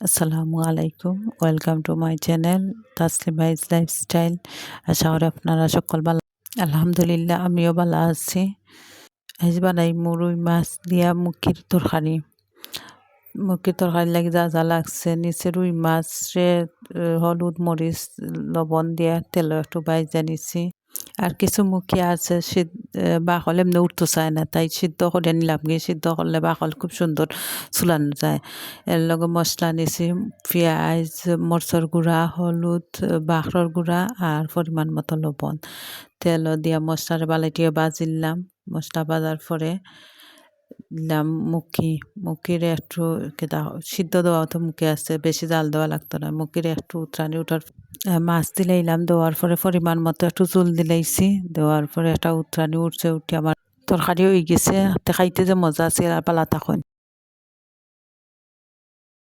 আসসালামু আলাইকুম, welcome to my channel Taslima's lifestyle. আশা করি আপনারা সকল ভালো। আলহামদুলিল্লাহ, আমিও ভালো আছি। আজ বানাইমু রুই মাছ দিয়া মুখির তরকারি লাগি যা যা লাগছে নিচে রুই মাছে হলুদ মরিচ লবণ দিয়া তেল একটু বাইজা নিছি। আর কিছু মুখি আছে বাকল এমনি উঠতে চায় না, তাই সিদ্ধ করে নিলাম গিয়ে। সিদ্ধ করলে বাকল খুব সুন্দর চুলানো যায়। এর লগে মশলা নিছি, পেঁয়াজ, মরচর গুঁড়া, হলুদ, বাখরর গুঁড়া আর পরিমাণ মতো লবণ। তেল দিয়া মশলারে বালাইটিয়ে বাজিলাম। মশলা বাজার পরে দিলাম মুখিরে একটু কেটা সিদ্ধ দেওয়া তো মুখে আছে, বেশি জাল দেওয়া লাগতো না। মুখিরে একটু উতরানি উঠার মাছ দিলাইলাম, দেওয়ার পরে পরিমাণ মতো একটু জল দিলাইছি। দেওয়ার পরে একটা উতরানি উঠছে, উঠে আমার তরকারি হয়ে গেছে। খাইতে যে মজা আছে আর পালা তখন।